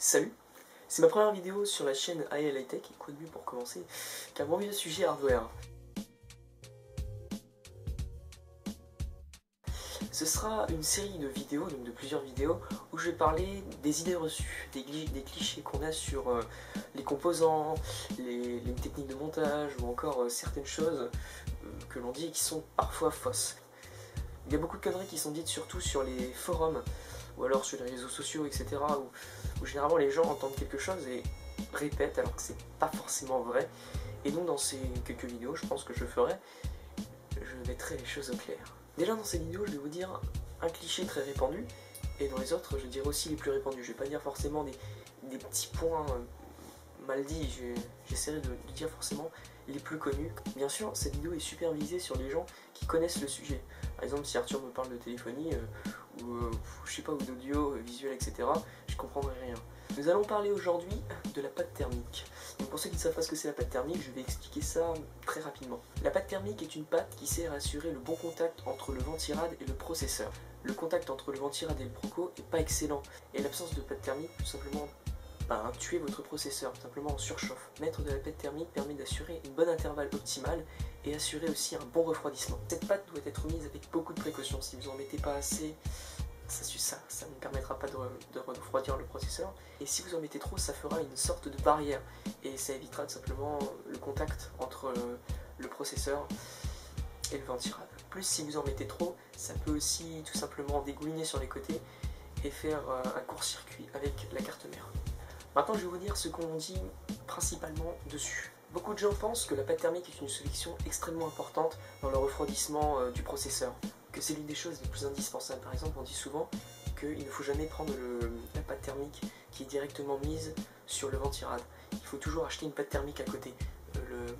Salut, c'est ma première vidéo sur la chaîne AL High Tech et quoi de mieux pour commencer qu'un bon vieux sujet hardware. Ce sera une série de vidéos, donc de plusieurs vidéos, où je vais parler des idées reçues, des clichés qu'on a sur les composants, les techniques de montage ou encore certaines choses que l'on dit et qui sont parfois fausses. Il y a beaucoup de conneries qui sont dites surtout sur les forums ou alors sur les réseaux sociaux, etc. où généralement les gens entendent quelque chose et répètent alors que c'est pas forcément vrai. Et donc dans ces quelques vidéos, je pense que je mettrai les choses au clair. Déjà dans ces vidéos, je vais vous dire un cliché très répandu, et dans les autres, je dirai aussi les plus répandus. Je vais pas dire forcément des petits points mal dits, j'essaierai de dire forcément les plus connus. Bien sûr, cette vidéo est super visée sur les gens qui connaissent le sujet. Par exemple, si Arthur me parle de téléphonie, je sais pas, ou d'audio, visuel, etc., je comprendrai rien. Nous allons parler aujourd'hui de la pâte thermique. Donc pour ceux qui ne savent pas ce que c'est la pâte thermique, je vais expliquer ça très rapidement. La pâte thermique est une pâte qui sert à assurer le bon contact entre le ventirad et le processeur. Le contact entre le ventirad et le proco est pas excellent, et l'absence de pâte thermique peut simplement tuer votre processeur, tout simplement en surchauffe. Mettre de la pâte thermique permet d'assurer une bonne intervalle optimale et assurer aussi un bon refroidissement. Cette pâte doit être mise avec beaucoup de précautions. Si vous en mettez pas assez, ça ne permettra pas de refroidir le processeur. Et si vous en mettez trop, ça fera une sorte de barrière et ça évitera tout simplement le contact entre le processeur et le ventirad. Plus si vous en mettez trop, ça peut aussi tout simplement dégouliner sur les côtés et faire un court-circuit avec la carte mère. Maintenant, je vais vous dire ce qu'on dit principalement dessus. Beaucoup de gens pensent que la pâte thermique est une solution extrêmement importante dans le refroidissement du processeur, que c'est l'une des choses les plus indispensables. Par exemple, on dit souvent qu'il ne faut jamais prendre la pâte thermique qui est directement mise sur le ventirad. Il faut toujours acheter une pâte thermique à côté.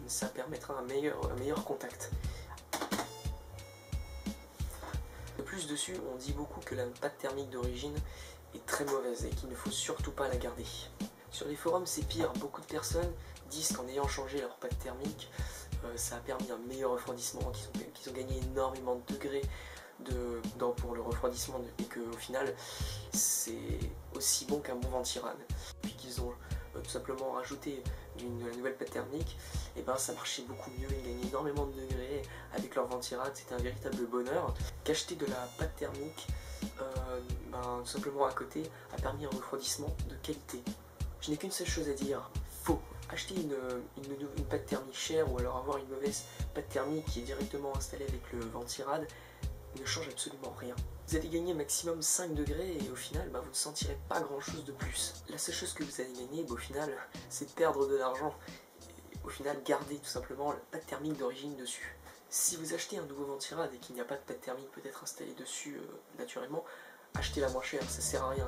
Ça permettra un meilleur contact. De plus dessus, on dit beaucoup que la pâte thermique d'origine est très mauvaise et qu'il ne faut surtout pas la garder. Sur les forums, c'est pire. Beaucoup de personnes disent qu'en ayant changé leur pâte thermique, ça a permis un meilleur refroidissement, qu'ils ont gagné énormément de degrés pour le refroidissement et qu'au final, c'est aussi bon qu'un bon ventirad. Puis qu'ils ont tout simplement rajouté la nouvelle pâte thermique, et ça marchait beaucoup mieux, ils gagnaient énormément de degrés avec leur ventirad, c'était un véritable bonheur. Qu'acheter de la pâte thermique tout simplement à côté a permis un refroidissement de qualité. Je n'ai qu'une seule chose à dire, faut acheter une pâte thermique chère ou alors avoir une mauvaise pâte thermique qui est directement installée avec le ventirad ne change absolument rien. Vous allez gagner maximum 5 degrés et au final vous ne sentirez pas grand chose de plus. La seule chose que vous allez gagner au final c'est perdre de l'argent et au final garder tout simplement la pâte thermique d'origine dessus. Si vous achetez un nouveau ventirad et qu'il n'y a pas de pâte thermique peut-être installée dessus naturellement, achetez-la moins chère, ça sert à rien.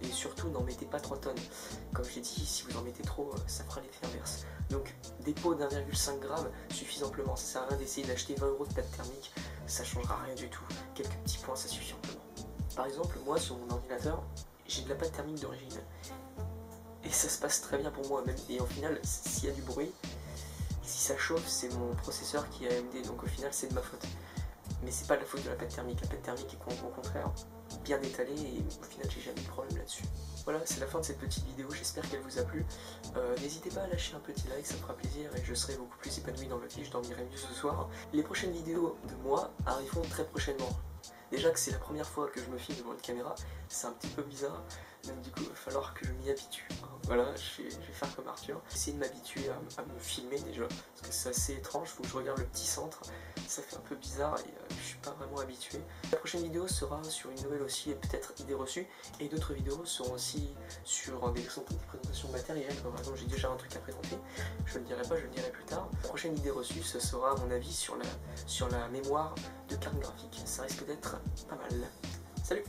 Et surtout n'en mettez pas 3 tonnes. Comme je l'ai dit, si vous en mettez trop, ça fera l'effet inverse. Donc des pots d'1,5 g suffisent amplement. Ça sert à rien d'essayer d'acheter 20 € de pâte thermique, ça changera rien du tout. Quelques petits points, ça suffit amplement. Par exemple, moi sur mon ordinateur, j'ai de la pâte thermique d'origine. Et ça se passe très bien pour moi même. Et au final, s'il y a du bruit, si ça chauffe, c'est mon processeur qui est AMD, donc au final c'est de ma faute. Mais c'est pas de la faute de la pâte thermique. La pâte thermique est au contraire bien étalée et au final j'ai jamais eu de problème là-dessus. Voilà, c'est la fin de cette petite vidéo, j'espère qu'elle vous a plu. N'hésitez pas à lâcher un petit like, ça me fera plaisir et je serai beaucoup plus épanoui dans le lit, je dormirai mieux ce soir. Les prochaines vidéos de moi arriveront très prochainement. Déjà que c'est la première fois que je me filme devant une caméra, c'est un petit peu bizarre, donc du coup il va falloir que je m'y habitue. Voilà, je vais faire comme Arthur, essayer de m'habituer à me filmer déjà, parce que c'est assez étrange, il faut que je regarde le petit centre, ça fait un peu bizarre et je suis pas vraiment habitué. La prochaine vidéo sera sur une nouvelle aussi et peut-être idée reçue, et d'autres vidéos seront aussi sur des présentations matérielles, par exemple j'ai déjà un truc à présenter, je ne le dirai pas, je le dirai plus tard. La prochaine idée reçue, ce sera à mon avis sur la mémoire de carte graphique, ça risque d'être pas mal. Salut!